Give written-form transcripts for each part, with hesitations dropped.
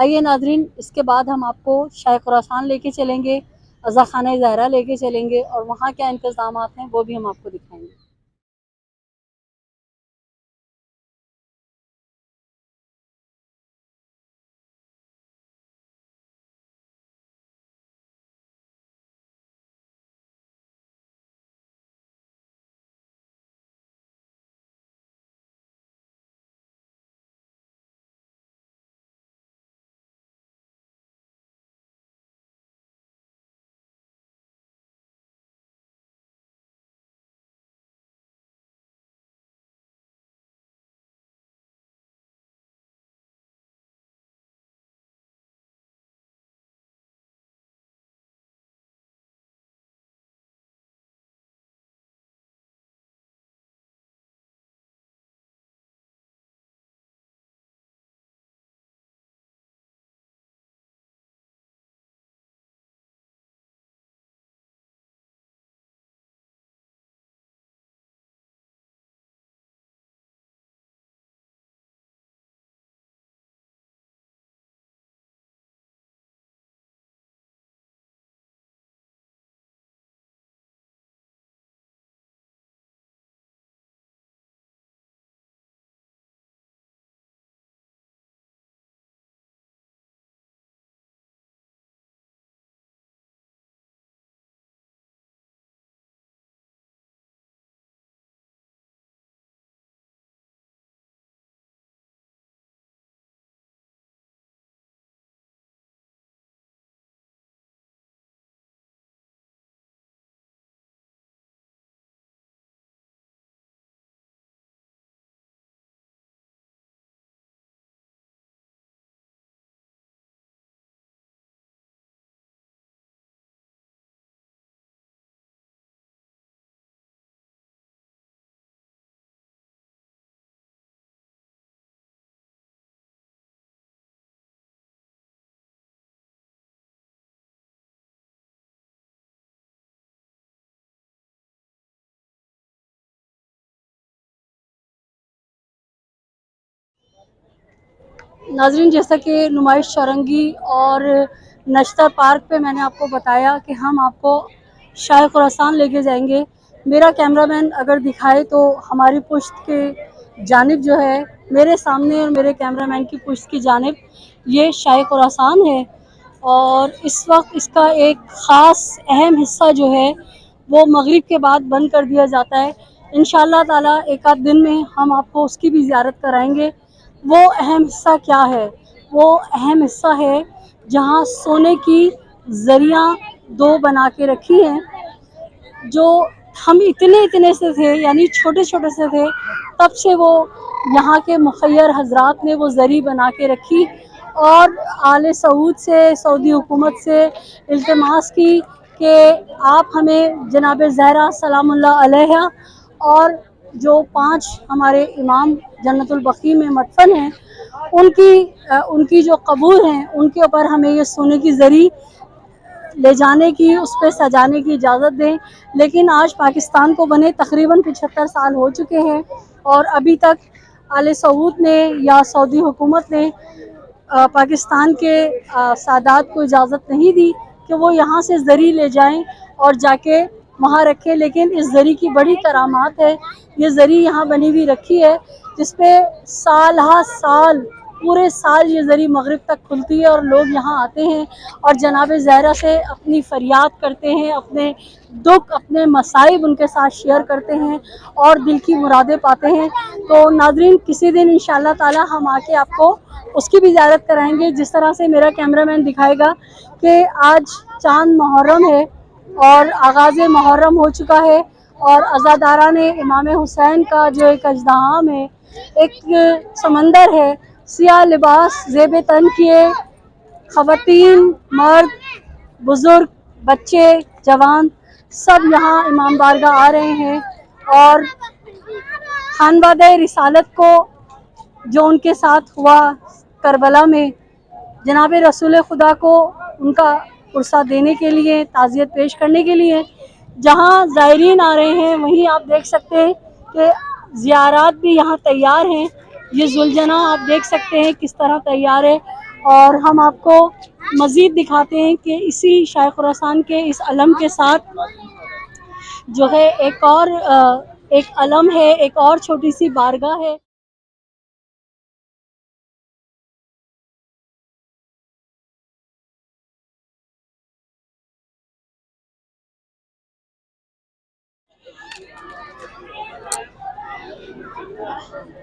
آئیے ناظرین، اس کے بعد ہم آپ کو شاہ خراسان لے کے چلیں گے، عزا خانہ زہرا لے کے چلیں گے، اور وہاں کیا انتظامات ہیں وہ بھی ہم آپ کو دکھائیں گے۔ ناظرین، جیسا کہ نمائش چورنگی اور نشتر پارک پہ میں نے آپ کو بتایا کہ ہم آپ کو شاہ خراسان لے کے جائیں گے۔ میرا کیمرہ مین اگر دکھائے تو ہماری پشت کے جانب جو ہے، میرے سامنے اور میرے کیمرہ مین کی پشت کی جانب یہ شاہ خراسان ہے، اور اس وقت اس کا ایک خاص اہم حصہ جو ہے وہ مغرب کے بعد بند کر دیا جاتا ہے۔ انشاءاللہ تعالی ایک آدھ دن میں ہم آپ کو اس کی بھی زیارت کرائیں گے۔ وہ اہم حصہ کیا ہے؟ وہ اہم حصہ ہے جہاں سونے کی زریاں دو بنا کے رکھی ہیں، جو ہم اتنے سے تھے، یعنی چھوٹے سے تھے، تب سے وہ یہاں کے مخیر حضرات نے وہ زری بنا کے رکھی، اور آل سعود سے، سعودی حکومت سے التماس کی کہ آپ ہمیں جناب زہرا سلام اللہ علیہا اور جو 5 ہمارے امام جنت البقیع میں مدفن ہیں ان کی جو قبور ہیں، ان کے اوپر ہمیں یہ سونے کی زری لے جانے کی، اس پہ سجانے کی اجازت دیں۔ لیکن آج پاکستان کو بنے تقریباً 75 سال ہو چکے ہیں، اور ابھی تک آل سعود نے یا سعودی حکومت نے پاکستان کے سادات کو اجازت نہیں دی کہ وہ یہاں سے زری لے جائیں اور جا کے وہاں رکھیں۔ لیکن اس زری کی بڑی کرامات ہے۔ یہ زری یہاں بنی ہوئی رکھی ہے، جس پہ سال ہا سال، پورے سال یہ زری مغرب تک کھلتی ہے، اور لوگ یہاں آتے ہیں اور جناب زہرا سے اپنی فریاد کرتے ہیں، اپنے دکھ، اپنے مصائب ان کے ساتھ شیئر کرتے ہیں اور دل کی مرادیں پاتے ہیں۔ تو ناظرین، کسی دن انشاءاللہ تعالی ہم آ کے آپ کو اس کی بھی زیارت کرائیں گے، جس طرح سے میرا کیمرہ مین دکھائے گا کہ آج چاند محرم ہے اور آغاز محرم ہو چکا ہے، اور عزاداران امام حسین کا جو ایک اژدہام ہے، ایک سمندر ہے، سیاہ لباس زیب تن کیے خواتین، مرد، بزرگ، بچے، جوان، سب یہاں امام بارگاہ آ رہے ہیں، اور خانوادہ رسالت کو جو ان کے ساتھ ہوا کربلا میں، جناب رسول خدا کو ان کا عرصہ دینے کے لیے، تعزیت پیش کرنے کے لیے جہاں زائرین آ رہے ہیں، وہیں آپ دیکھ سکتے ہیں کہ زیارات بھی یہاں تیار ہیں۔ یہ ذوالجناح آپ دیکھ سکتے ہیں کس طرح تیار ہے، اور ہم آپ کو مزید دکھاتے ہیں کہ اسی شاہ خراسان کے اس علم کے ساتھ جو ہے ایک علم ہے، ایک اور چھوٹی سی بارگاہ ہے۔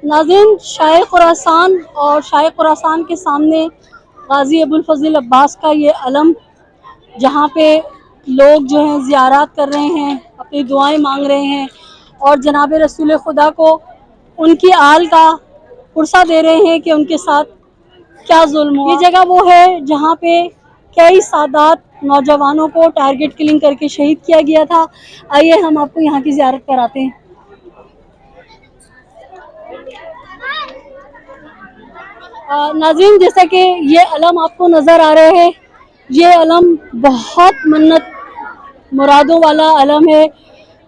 ناظرین، شاہ خراسان اور شاہ خراسان کے سامنے غازی ابوالفضل عباس کا یہ علم، جہاں پہ لوگ جو ہیں زیارات کر رہے ہیں، اپنی دعائیں مانگ رہے ہیں اور جناب رسول خدا کو ان کی آل کا پرسہ دے رہے ہیں کہ ان کے ساتھ کیا ظلم ہوا۔ یہ جگہ وہ ہے جہاں پہ کئی سادات نوجوانوں کو ٹارگٹ کلنگ کر کے شہید کیا گیا تھا۔ آئیے ہم آپ کو یہاں کی زیارت کراتے ہیں۔ ناظرین، جیسا کہ یہ علم آپ کو نظر آ رہے ہیں، یہ علم بہت منت مرادوں والا علم ہے۔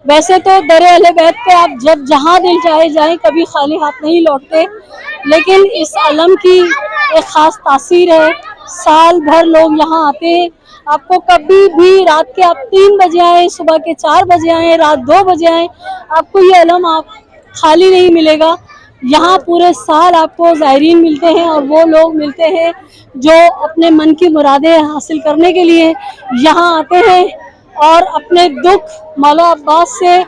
ویسے تو در اہل بیت پہ آپ جب جہاں دل چاہے جائیں، کبھی خالی ہاتھ نہیں لوٹتے، لیکن اس علم کی ایک خاص تاثیر ہے۔ سال بھر لوگ یہاں آتے ہیں۔ آپ کو کبھی بھی رات کے 3 بجے آئیں، صبح کے 4 بجے آئیں، رات 2 بجے آئیں، آپ کو یہ علم خالی نہیں ملے گا۔ یہاں پورے سال آپ کو زائرین ملتے ہیں اور وہ لوگ ملتے ہیں جو اپنے من کی مرادیں حاصل کرنے کے لیے یہاں آتے ہیں اور اپنے دکھ مولا عباس سے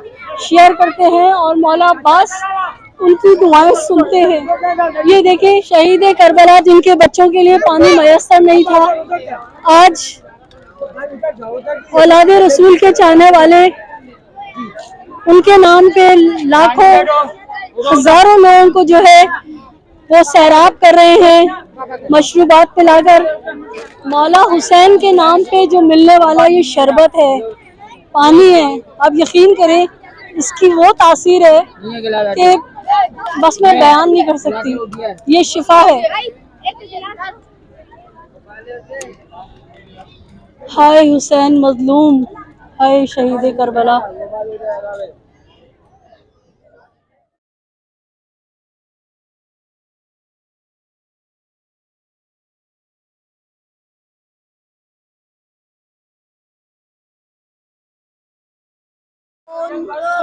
شیئر کرتے ہیں اور مولا عباس ان کی دعائیں سنتے ہیں۔ یہ دیکھیں، شہید کربلا جن کے بچوں کے لیے پانی میسر نہیں تھا، آج اولاد رسول کے چاہنے والے ان کے نام پہ لاکھوں ہزاروں لوگوں کو جو ہے وہ سیراب کر رہے ہیں مشروبات پلا کر۔ مولا حسین کے نام پہ جو ملنے والا یہ شربت ہے، پانی ہے، آپ یقین کریں اس کی وہ تاثیر ہے کہ بس میں بیان نہیں کر سکتی۔ یہ شفا ہے۔ ہائے حسین مظلوم، ہائے شہید کربلا۔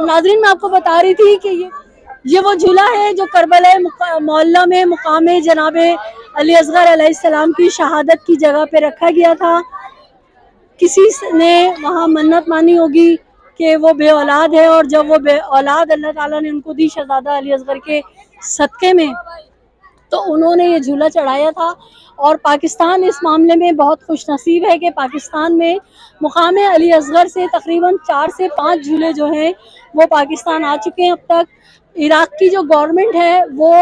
ناظرین، میں آپ کو بتا رہی تھی کہ یہ وہ جھولا ہے جو کربلا معلیٰ میں مقام جناب علی اصغر علیہ السلام کی شہادت کی جگہ پہ رکھا گیا تھا۔ کسی نے وہاں منت مانی ہوگی کہ وہ بے اولاد ہے، اور جب وہ بے اولاد اللہ تعالیٰ نے ان کو دی شہزادہ علی اصغر کے صدقے میں، تو انہوں نے یہ جھولا چڑھایا تھا۔ اور پاکستان اس معاملے میں بہت خوش نصیب ہے کہ پاکستان میں مقام علی اصغر سے تقریباً 4 سے 5 جھولے جو ہیں وہ پاکستان آ چکے ہیں اب تک۔ عراق کی جو گورنمنٹ ہے وہ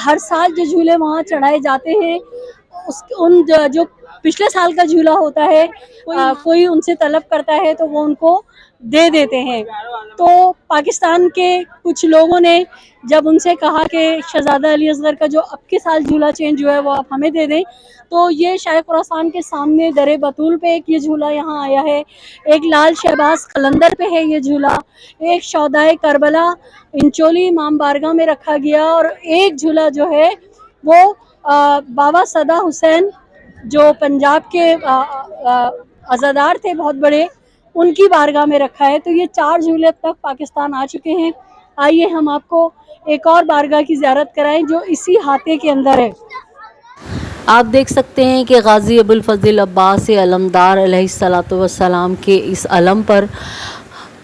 ہر سال جو جھولے وہاں چڑھائے جاتے ہیں، جو پچھلے سال کا جھولا ہوتا ہے، کوئی ان سے طلب کرتا ہے تو وہ ان کو دے دیتے ہیں۔ تو پاکستان کے کچھ لوگوں نے جب ان سے کہا کہ شہزادہ علی اصغر کا جو اب کے سال جھولا چینج ہوا ہے وہ آپ ہمیں دے دیں، تو یہ شاہ خراسان کے سامنے در بطول پہ ایک یہ جھولا یہاں آیا ہے، ایک لال شہباز قلندر پہ ہے یہ جھولا، ایک شہدائے کربلا انچولی امام بارگاہ میں رکھا گیا، اور ایک جھولا جو ہے وہ بابا صدا حسین جو پنجاب کے عزادار تھے بہت بڑے، ان کی بارگاہ میں رکھا ہے۔ تو یہ 4 جھولے اب تک پاکستان آ چکے ہیں۔ آئیے ہم آپ کو ایک اور بارگاہ کی زیارت کرائیں جو اسی احاطے کے اندر ہے۔ آپ دیکھ سکتے ہیں کہ غازی ابوالفضل عباس علمدار علیہ السلام کے اس علم پر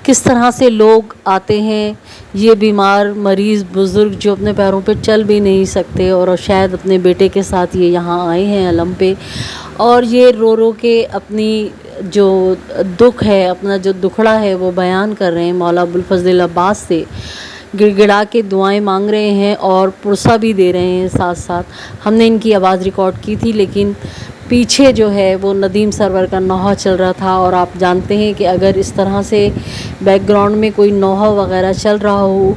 کس طرح سے لوگ آتے ہیں، یہ بیمار مریض بزرگ جو اپنے پیروں پہ چل بھی نہیں سکتے، اور شاید اپنے بیٹے کے ساتھ یہ یہاں آئے ہیں علم پہ، اور یہ رو رو کے اپنی جو دکھ ہے، اپنا جو دکھڑا ہے وہ بیان کر رہے ہیں، مولا ابوالفضل عباس سے گڑ گڑا کے دعائیں مانگ رہے ہیں اور پرسہ بھی دے رہے ہیں ساتھ ساتھ۔ ہم نے ان کی آواز ریکارڈ کی تھی، لیکن پیچھے جو ہے وہ ندیم سرور کا نوحہ چل رہا تھا، اور آپ جانتے ہیں کہ اگر اس طرح سے بیک گراؤنڈ میں کوئی نوحہ وغیرہ چل رہا ہو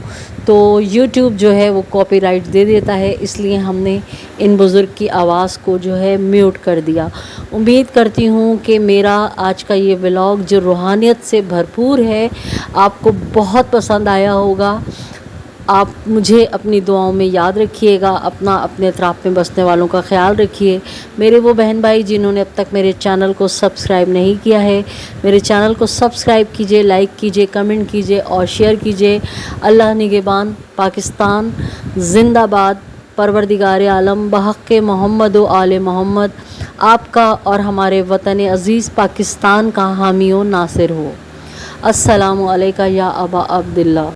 تو یوٹیوب جو ہے وہ کاپی رائٹ دے دیتا ہے، اس لیے ہم نے ان بزرگ کی آواز کو جو ہے میوٹ کر دیا۔ امید کرتی ہوں کہ میرا آج کا یہ ولاگ جو روحانیت سے بھرپور ہے آپ کو بہت پسند آیا ہوگا۔ آپ مجھے اپنی دعاؤں میں یاد رکھیے گا، اپنے اطراف میں بسنے والوں کا خیال رکھیے۔ میرے وہ بہن بھائی جنہوں نے اب تک میرے چینل کو سبسکرائب نہیں کیا ہے، میرے چینل کو سبسکرائب کیجئے، لائک کیجئے، کمنٹ کیجئے اور شیئر کیجئے۔ اللہ نگہبان، پاکستان زندہ باد، پروردگار عالم بحق محمد و آل محمد آپ کا اور ہمارے وطن عزیز پاکستان کا حامی و ناصر ہو۔ السلام علیکم یا ابا عبداللہ۔